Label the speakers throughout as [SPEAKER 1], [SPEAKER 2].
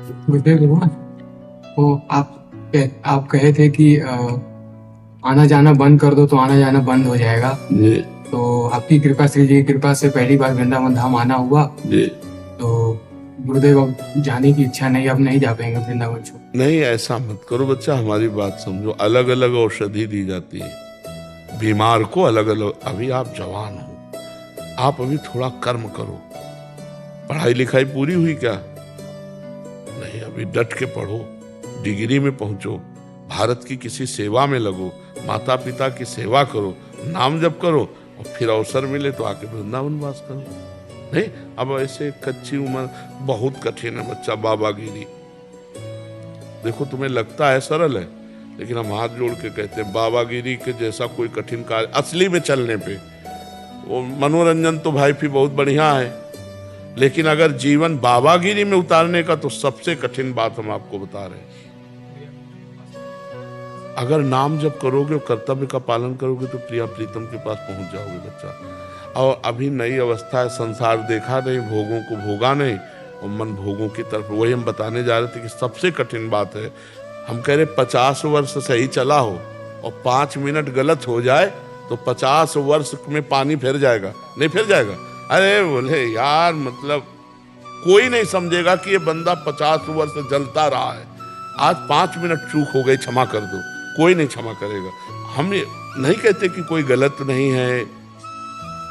[SPEAKER 1] गुरुदेव भगवान, वो आप कहे थे कि आना जाना बंद कर दो तो आना जाना बंद हो जाएगा
[SPEAKER 2] जी
[SPEAKER 1] तो आपकी कृपा, श्री जी की कृपा से पहली बार वृंदावन धाम आना हुआ।
[SPEAKER 2] जी।
[SPEAKER 1] तो गुरुदेव अब जाने की इच्छा नहीं, अब नहीं जा पाएंगे वृंदावन छोड़।
[SPEAKER 2] नहीं, ऐसा मत करो बच्चा, हमारी बात समझो। अलग अलग औषधि दी जाती है बीमार को, अलग अलग। अभी आप जवान हो, आप अभी थोड़ा कर्म करो। पढ़ाई लिखाई पूरी हुई क्या? नहीं, अभी डट के पढ़ो, डिग्री में पहुंचो, भारत की किसी सेवा में लगो, माता पिता की सेवा करो, नाम जप करो, और फिर अवसर मिले तो आके वृंदावन वास करो। नहीं, अब ऐसे कच्ची उम्र बहुत कठिन है बच्चा, बाबागिरी। देखो तुम्हें लगता है सरल है, लेकिन हम हाथ जोड़ के कहते हैं बाबागिरी के जैसा कोई कठिन कार्य असली में चलने पे। वो मनोरंजन तो भाई भी बहुत बढ़िया है, लेकिन अगर जीवन बाबागिरी में उतारने का तो सबसे कठिन बात हम आपको बता रहे हैं। अगर नाम जब करोगे और कर्तव्य का पालन करोगे तो प्रिया प्रीतम के पास पहुंच जाओगे बच्चा। और अभी नई अवस्था है, संसार देखा नहीं, भोगों को भोगा नहीं, और मन भोगों की तरफ। वही हम बताने जा रहे थे कि सबसे कठिन बात है, हम कह रहे 50 वर्ष सही चला हो और 5 मिनट गलत हो जाए तो 50 वर्ष में पानी फिर जाएगा। नहीं फिर जाएगा? अरे बोले यार, मतलब कोई नहीं समझेगा कि ये बंदा 50 वर्ष जलता रहा है, आज 5 मिनट चूक हो गई, क्षमा कर दो। कोई नहीं क्षमा करेगा। हम ये नहीं कहते कि कोई गलत नहीं है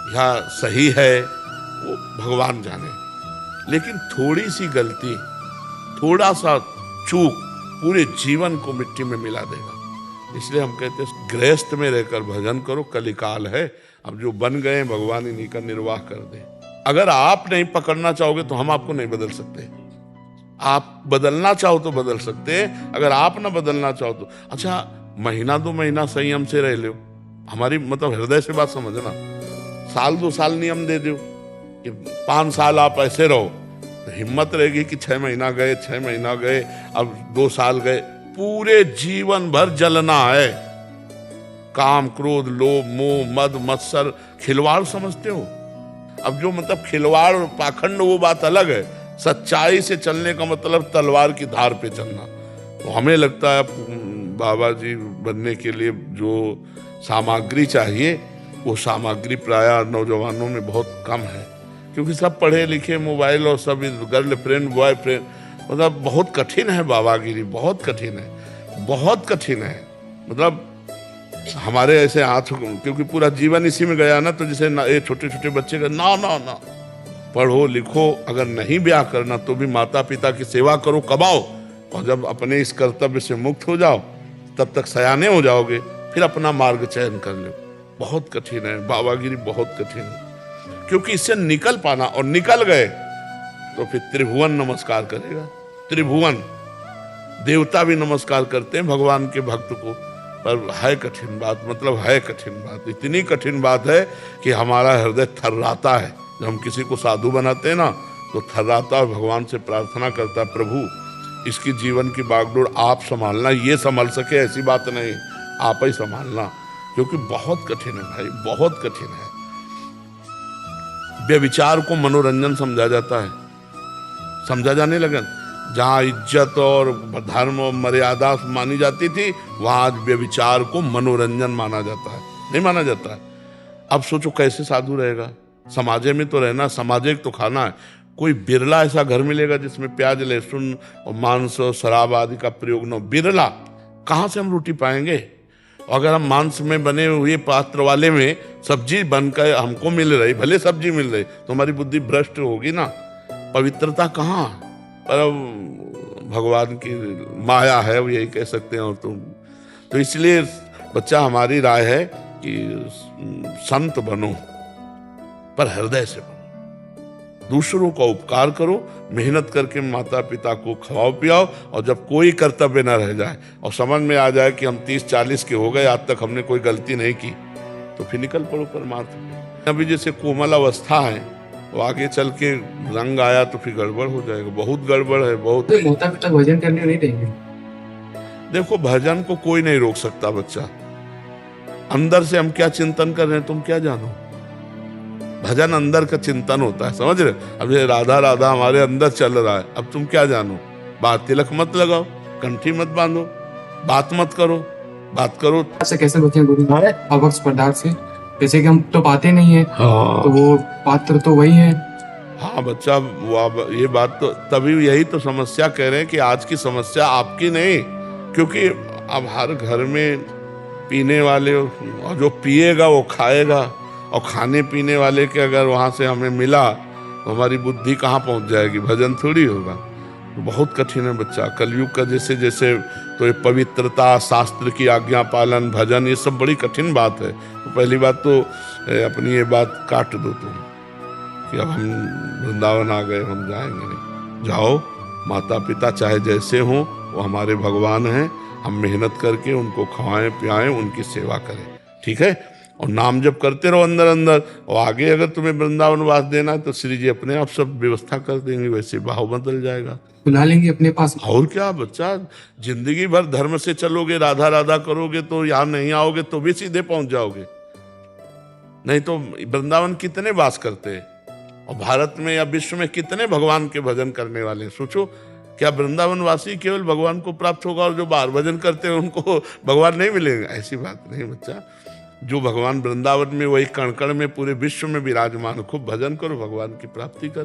[SPEAKER 2] या सही है, वो भगवान जाने, लेकिन थोड़ी सी गलती, थोड़ा सा चूक पूरे जीवन को मिट्टी में मिला देगा। इसलिए हम कहते हैं गृहस्थ में रहकर भजन करो, कलिकाल है। अब जो बन गए भगवान इन्हीं का निर्वाह कर दे। अगर आप नहीं पकड़ना चाहोगे तो हम आपको नहीं बदल सकते। आप बदलना चाहो तो बदल सकते हैं, अगर आप ना बदलना चाहो तो। अच्छा, महीना 2 महीना संयम से रह लो, हमारी मतलब हृदय से बात समझना। साल 2 साल नियम दे दो कि 5 साल आप ऐसे रहो, तो हिम्मत रहेगी कि 6 महीना गए, 6 महीना गए, अब 2 साल गए। पूरे जीवन भर जलना है। काम, क्रोध, लोभ, मोह, मद, मत्सर, खिलवाड़ समझते हो? अब जो मतलब खिलवाड़ और पाखंड, वो बात अलग है। सच्चाई से चलने का मतलब तलवार की धार पे चलना। तो हमें लगता है बाबा जी बनने के लिए जो सामग्री चाहिए, वो सामग्री प्रायः नौजवानों में बहुत कम है, क्योंकि सब पढ़े लिखे, मोबाइल और सब गर्लफ्रेंड बॉयफ्रेंड, मतलब बहुत कठिन है बाबागिरी, बहुत कठिन है, बहुत कठिन है। मतलब हमारे ऐसे हाथ, क्योंकि पूरा जीवन इसी में गया ना, तो जैसे ये छोटे छोटे बच्चे का ना ना ना, पढ़ो लिखो, अगर नहीं ब्याह करना तो भी माता पिता की सेवा करो, कमाओ, और जब अपने इस कर्तव्य से मुक्त हो जाओ तब तक सयाने हो जाओगे, फिर अपना मार्ग चयन कर लो। बहुत कठिन है बाबागिरी, बहुत कठिन है, क्योंकि इससे निकल पाना, और निकल गए तो फिर त्रिभुवन नमस्कार करेगा। त्रिभुवन देवता भी नमस्कार करते हैं भगवान के भक्त को। पर है कठिन बात, मतलब है कठिन बात, इतनी कठिन बात है कि हमारा हृदय थर्राता है। जब हम किसी को साधु बनाते हैं ना, तो थर्राता और भगवान से प्रार्थना करता है, प्रभु इसकी जीवन की बागडोर आप संभालना, ये संभाल सके ऐसी बात नहीं, आप ही संभालना, क्योंकि बहुत कठिन है भाई, बहुत कठिन है। व्यभिचार को मनोरंजन समझा जाता है, समझा जाने लगा। जहां इज्जत और धर्म और मर्यादा मानी जाती थी, वहां आज व्यभिचार को मनोरंजन माना जाता है, नहीं माना जाता है। अब सोचो कैसे साधु रहेगा? समाजे में तो रहना, समाजिक तो खाना है। कोई बिरला ऐसा घर मिलेगा जिसमें प्याज, लहसुन और मांस और शराब आदि का प्रयोग न, बिरला। कहाँ से हम रोटी पाएंगे? अगर हम मांस में बने हुए पात्र वाले में सब्जी बनकर हमको मिल रही, भले सब्जी मिल रही, तो हमारी बुद्धि भ्रष्ट होगी ना। पवित्रता कहाँ? पर भगवान की माया है, वो यही कह सकते हैं। और तो इसलिए बच्चा, हमारी राय है कि संत बनो, पर हृदय से बनो, दूसरों का उपकार करो, मेहनत करके माता पिता को खवाओ पियाओ, और जब कोई कर्तव्य न रह जाए और समझ में आ जाए कि हम 30-40 के हो गए, आज तक हमने कोई गलती नहीं की, तो फिर निकल पड़ो परमार्थ में। अभी जैसे कोमल अवस्था है, वो आगे चल के रंग आया तो फिर गड़बड़ हो जाएगा, बहुत गड़बड़ है, बहुत।
[SPEAKER 1] माता पिता भजन करने नहीं देंगे।
[SPEAKER 2] देखो, भजन को कोई नहीं रोक सकता बच्चा। अंदर से हम क्या चिंतन कर रहे हैं तुम क्या जानो? भजन अंदर का चिंतन होता है, समझ रहे? अब ये राधा राधा हमारे अंदर चल रहा है, अब तुम क्या जानो? बात तिलक मत लगाओ, कंठी मत बांधो, बात मत करो, बात करो।
[SPEAKER 1] से कैसे बचें गुरु अवक्ष पदार्थ से? जैसे कि हम तो पाते नहीं है,
[SPEAKER 2] हाँ
[SPEAKER 1] तो वो पात्र तो वही है।
[SPEAKER 2] हाँ बच्चा, वो अब ये बात तो तभी यही तो समस्या कह रहे हैं कि आज की समस्या आपकी नहीं, क्योंकि अब हर घर में पीने वाले, और जो पिएगा वो खाएगा, और खाने पीने वाले के अगर वहाँ से हमें मिला तो हमारी बुद्धि कहाँ पहुँच जाएगी, भजन थोड़ी होगा। तो बहुत कठिन है बच्चा, कलयुग का जैसे जैसे, तो ये पवित्रता, शास्त्र की आज्ञा पालन, भजन, ये सब बड़ी कठिन बात है। तो पहली बात तो अपनी ये बात काट दो तुम कि अब हम वृंदावन आ गए, हम जाएंगे नहीं। जाओ, माता पिता चाहे जैसे हों वो हमारे भगवान हैं, हम मेहनत करके उनको खवाएं पियाएं, उनकी सेवा करें, ठीक है। और नाम जप करते रहो अंदर अंदर, और आगे अगर तुम्हें वृंदावन वास देना है तो श्री जी अपने आप सब व्यवस्था कर देंगे, वैसे भाव बदल जाएगा।
[SPEAKER 1] बुला लेंगे अपने पास।
[SPEAKER 2] और क्या बच्चा, जिंदगी भर धर्म से चलोगे, राधा राधा करोगे तो यहाँ नहीं आओगे तो भी सीधे पहुंच जाओगे। नहीं तो वृंदावन कितने वास करते हैं, और भारत में या विश्व में कितने भगवान के भजन करने वाले हैं। सोचो, क्या वृंदावन वासी केवल भगवान को प्राप्त होगा और जो बाहर भजन करते हैं उनको भगवान नहीं मिलेंगे? ऐसी बात नहीं बच्चा। जो भगवान वृंदावन में, वही कण कण में, पूरे विश्व में विराजमान, खूब भजन करो, भगवान की प्राप्ति कर